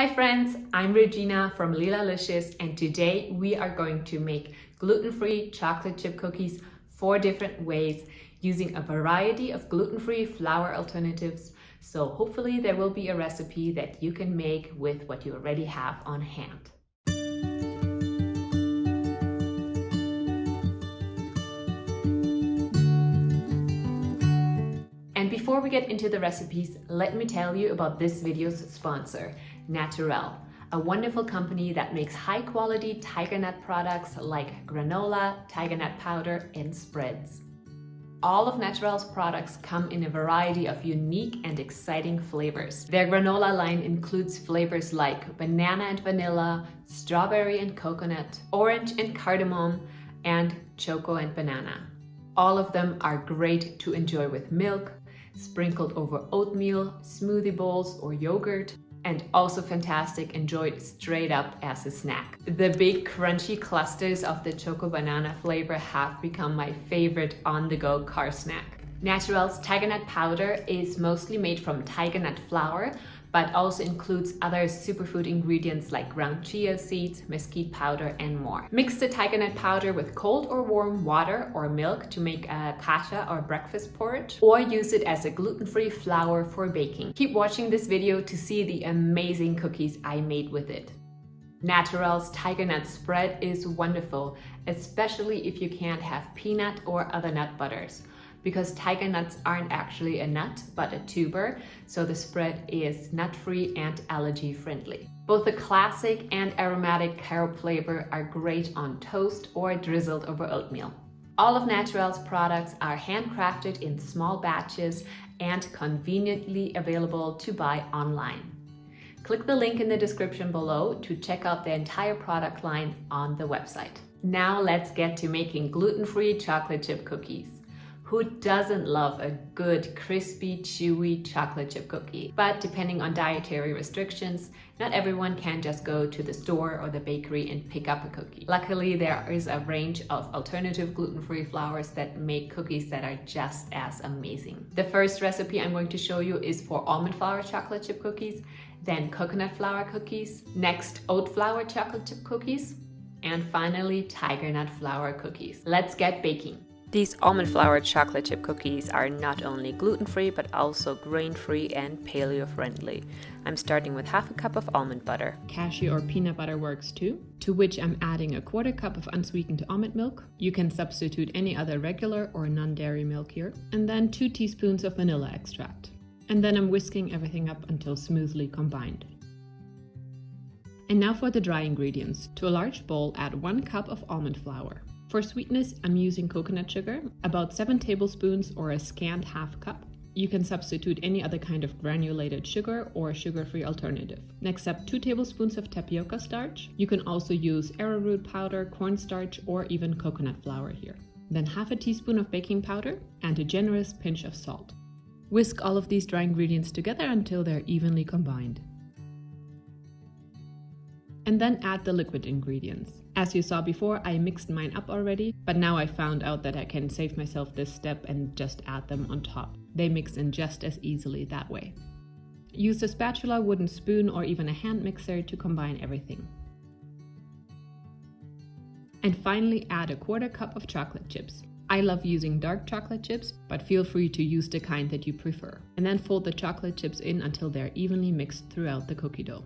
Hi friends, I'm Regina from Leelalicious, and today we are going to make gluten-free chocolate chip cookies 4 different ways using a variety of gluten-free flour alternatives. So hopefully there will be a recipe that you can make with what you already have on hand. And before we get into the recipes, let me tell you about this video's sponsor, Naturel, a wonderful company that makes high-quality Tigernut products like granola, Tigernut powder, and spreads. All of Naturel's products come in a variety of unique and exciting flavors. Their granola line includes flavors like banana and vanilla, strawberry and coconut, orange and cardamom, and choco and banana. All of them are great to enjoy with milk, sprinkled over oatmeal, smoothie bowls, or yogurt, and also fantastic enjoyed straight up as a snack. The big crunchy clusters of the choco banana flavor have become my favorite on-the-go car snack. Naturel's Tigernut powder is mostly made from Tigernut flour, but also includes other superfood ingredients like ground chia seeds, mesquite powder, and more. Mix the Tigernut powder with cold or warm water or milk to make a kasha or breakfast porridge, or use it as a gluten-free flour for baking. Keep watching this video to see the amazing cookies I made with it. Naturel's Tigernut spread is wonderful, especially if you can't have peanut or other nut butters, because tiger nuts aren't actually a nut, but a tuber, so the spread is nut-free and allergy-friendly. Both the classic and aromatic carob flavor are great on toast or drizzled over oatmeal. All of Naturel's products are handcrafted in small batches and conveniently available to buy online. Click the link in the description below to check out the entire product line on the website. Now let's get to making gluten-free chocolate chip cookies. Who doesn't love a good, crispy, chewy chocolate chip cookie? But depending on dietary restrictions, not everyone can just go to the store or the bakery and pick up a cookie. Luckily, there is a range of alternative gluten-free flours that make cookies that are just as amazing. The first recipe I'm going to show you is for almond flour chocolate chip cookies, then coconut flour cookies, next oat flour chocolate chip cookies, and finally Tigernut flour cookies. Let's get baking. These almond flour chocolate chip cookies are not only gluten-free but also grain-free and paleo-friendly. I'm starting with half a cup of almond butter. Cashew or peanut butter works too, to which I'm adding a 1/4 cup of unsweetened almond milk. You can substitute any other regular or non-dairy milk here. And then 2 teaspoons of vanilla extract. And then I'm whisking everything up until smoothly combined. And now for the dry ingredients. To a large bowl, add 1 cup of almond flour. For sweetness, I'm using coconut sugar, about 7 tablespoons or a scant half cup. You can substitute any other kind of granulated sugar or sugar-free alternative. Next up, 2 tablespoons of tapioca starch. You can also use arrowroot powder, cornstarch, or even coconut flour here. Then half a teaspoon of baking powder and a generous pinch of salt. Whisk all of these dry ingredients together until they're evenly combined. And then add the liquid ingredients. As you saw before, I mixed mine up already, but now I found out that I can save myself this step and just add them on top. They mix in just as easily that way. Use a spatula, wooden spoon, or even a hand mixer to combine everything. And finally add a 1/4 cup of chocolate chips. I love using dark chocolate chips, but feel free to use the kind that you prefer. And then fold the chocolate chips in until they're evenly mixed throughout the cookie dough.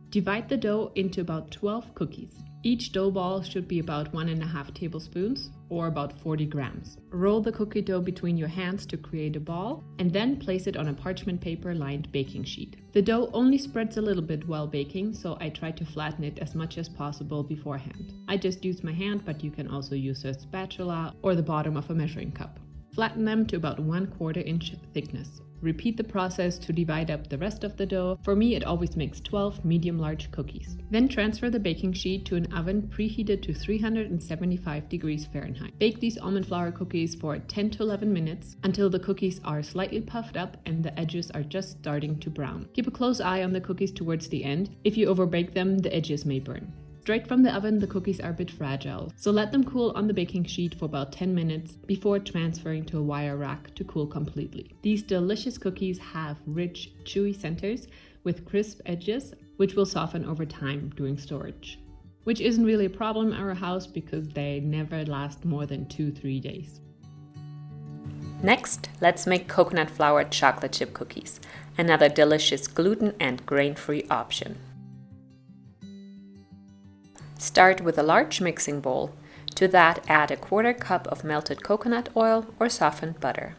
Divide the dough into about 12 cookies. Each dough ball should be about 1½ tablespoons or about 40 grams. Roll the cookie dough between your hands to create a ball and then place it on a parchment paper lined baking sheet. The dough only spreads a little bit while baking, so I try to flatten it as much as possible beforehand. I just use my hand, but you can also use a spatula or the bottom of a measuring cup. Flatten them to about 1/4 inch thickness. Repeat the process to divide up the rest of the dough. For me, it always makes 12 medium-large cookies. Then transfer the baking sheet to an oven preheated to 375 degrees Fahrenheit. Bake these almond flour cookies for 10 to 11 minutes until the cookies are slightly puffed up and the edges are just starting to brown. Keep a close eye on the cookies towards the end. If you overbake them, the edges may burn. Straight from the oven, the cookies are a bit fragile, so let them cool on the baking sheet for about 10 minutes before transferring to a wire rack to cool completely. These delicious cookies have rich, chewy centers with crisp edges, which will soften over time during storage. Which isn't really a problem in our house because they never last more than 2-3 days. Next, let's make coconut flour chocolate chip cookies, another delicious gluten and grain-free option. Start with a large mixing bowl. To that, add a 1/4 cup of melted coconut oil or softened butter.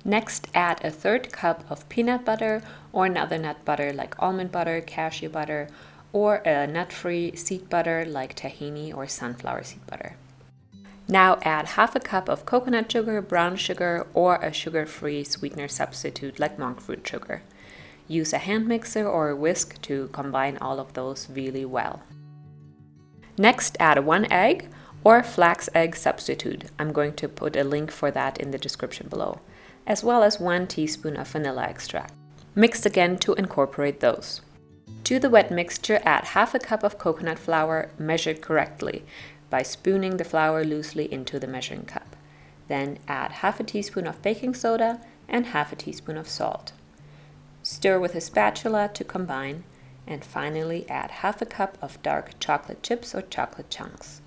Next, add a 1/3 cup of peanut butter or another nut butter like almond butter, cashew butter, or a nut-free seed butter like tahini or sunflower seed butter. Now add 1/2 cup of coconut sugar, brown sugar, or a sugar-free sweetener substitute like monk fruit sugar. Use a hand mixer or a whisk to combine all of those really well. Next, add 1 egg or flax egg substitute. I'm going to put a link for that in the description below, as well as 1 teaspoon of vanilla extract. Mix again to incorporate those. To the wet mixture, add 1/2 cup of coconut flour measured correctly by spooning the flour loosely into the measuring cup. Then add 1/2 teaspoon of baking soda and 1/2 teaspoon of salt. Stir with a spatula to combine, and finally add 1/2 cup of dark chocolate chips or chocolate chunks.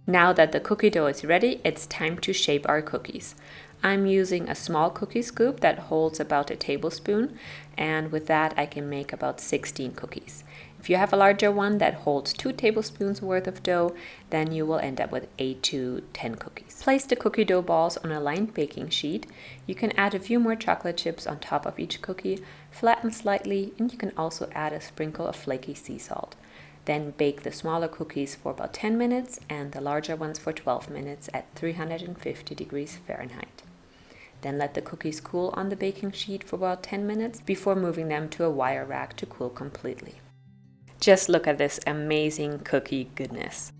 Now that the cookie dough is ready, it's time to shape our cookies. I'm using a small cookie scoop that holds about a tablespoon, and with that I can make about 16 cookies. If you have a larger one that holds 2 tablespoons worth of dough, then you will end up with 8 to 10 cookies. Place the cookie dough balls on a lined baking sheet. You can add a few more chocolate chips on top of each cookie, flatten slightly, and you can also add a sprinkle of flaky sea salt. Then bake the smaller cookies for about 10 minutes and the larger ones for 12 minutes at 350 degrees Fahrenheit. Then let the cookies cool on the baking sheet for about 10 minutes before moving them to a wire rack to cool completely. Just look at this amazing cookie goodness.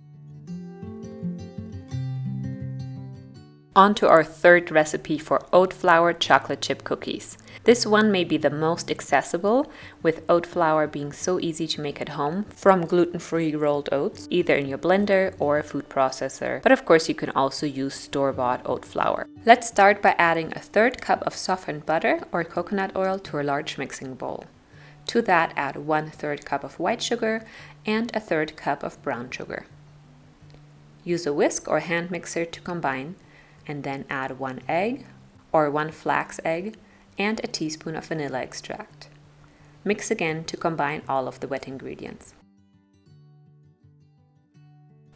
On to our third recipe for oat flour chocolate chip cookies. This one may be the most accessible, with oat flour being so easy to make at home from gluten-free rolled oats, either in your blender or a food processor. But of course you can also use store-bought oat flour. Let's start by adding a 1/3 cup of softened butter or coconut oil to a large mixing bowl. To that, add 1/3 cup of white sugar and a 1/3 cup of brown sugar. Use a whisk or hand mixer to combine, and then add 1 egg or 1 flax egg and a teaspoon of vanilla extract. Mix again to combine all of the wet ingredients.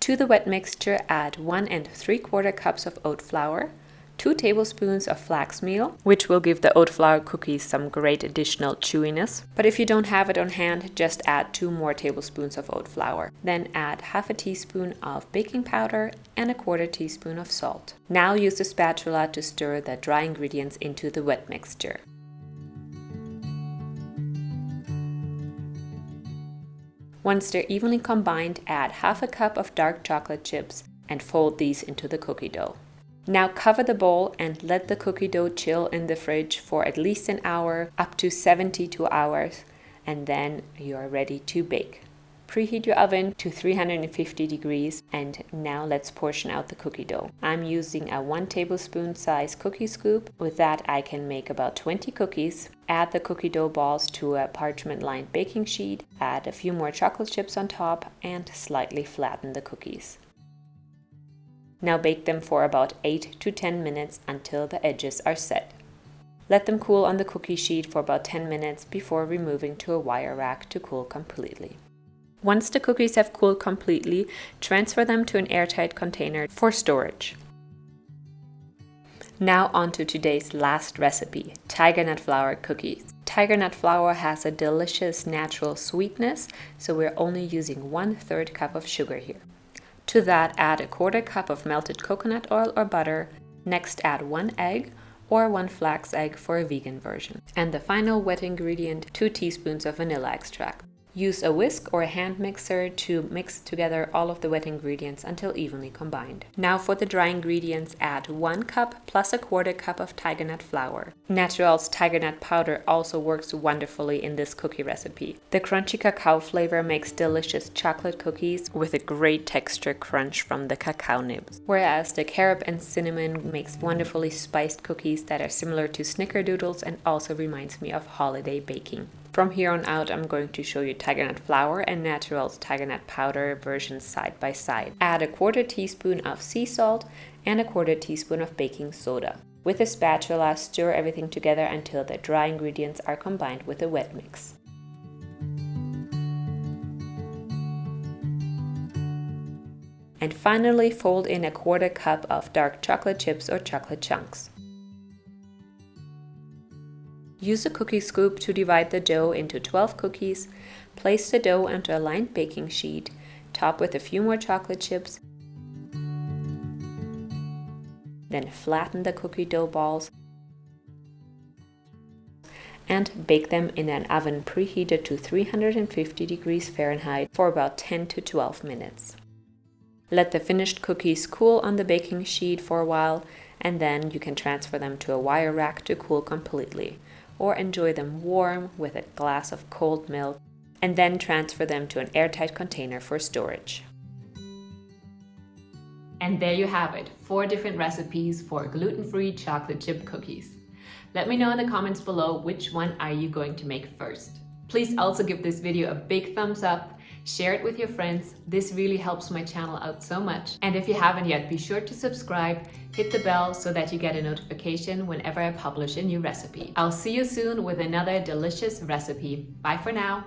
To the wet mixture, add 1 3/4 cups of oat flour, 2 tablespoons of flax meal, which will give the oat flour cookies some great additional chewiness. But if you don't have it on hand, just add 2 more tablespoons of oat flour. Then add 1/2 teaspoon of baking powder and a 1/4 teaspoon of salt. Now use a spatula to stir the dry ingredients into the wet mixture. Once they're evenly combined, add 1/2 cup of dark chocolate chips and fold these into the cookie dough. Now cover the bowl and let the cookie dough chill in the fridge for at least an hour, up to 72 hours, and then you are ready to bake. Preheat your oven to 350 degrees, and now let's portion out the cookie dough. I'm using a 1 tablespoon size cookie scoop. With that I can make about 20 cookies. Add the cookie dough balls to a parchment lined baking sheet, add a few more chocolate chips on top, and slightly flatten the cookies. Now bake them for about 8 to 10 minutes until the edges are set. Let them cool on the cookie sheet for about 10 minutes before removing to a wire rack to cool completely. Once the cookies have cooled completely, transfer them to an airtight container for storage. Now on to today's last recipe, Tigernut flour cookies. Tigernut flour has a delicious natural sweetness, so we're only using 1/3 cup of sugar here. To that, add a 1/4 cup of melted coconut oil or butter. Next, add 1 egg or 1 flax egg for a vegan version. And the final wet ingredient, 2 teaspoons of vanilla extract. Use a whisk or a hand mixer to mix together all of the wet ingredients until evenly combined. Now for the dry ingredients, add 1 cup plus 1/4 cup of Tigernut flour. Natural's Tigernut powder also works wonderfully in this cookie recipe. The crunchy cacao flavor makes delicious chocolate cookies with a great texture crunch from the cacao nibs, whereas the carob and cinnamon makes wonderfully spiced cookies that are similar to snickerdoodles and also reminds me of holiday baking. From here on out, I'm going to show you Tigernut flour and Natural's Tigernut powder versions side by side. Add 1/4 teaspoon of sea salt and 1/4 teaspoon of baking soda. With a spatula, stir everything together until the dry ingredients are combined with a wet mix. And finally, fold in 1/4 cup of dark chocolate chips or chocolate chunks. Use a cookie scoop to divide the dough into 12 cookies. Place the dough onto a lined baking sheet. Top with a few more chocolate chips. Then flatten the cookie dough balls and bake them in an oven preheated to 350 degrees Fahrenheit for about 10 to 12 minutes. Let the finished cookies cool on the baking sheet for a while, and then you can transfer them to a wire rack to cool completely, or enjoy them warm with a glass of cold milk, and then transfer them to an airtight container for storage. And there you have it, 4 different recipes for gluten-free chocolate chip cookies. Let me know in the comments below which one are you going to make first. Please also give this video a big thumbs up, share it with your friends. This really helps my channel out so much. And if you haven't yet, be sure to subscribe, hit the bell so that you get a notification whenever I publish a new recipe. I'll see you soon with another delicious recipe. Bye for now.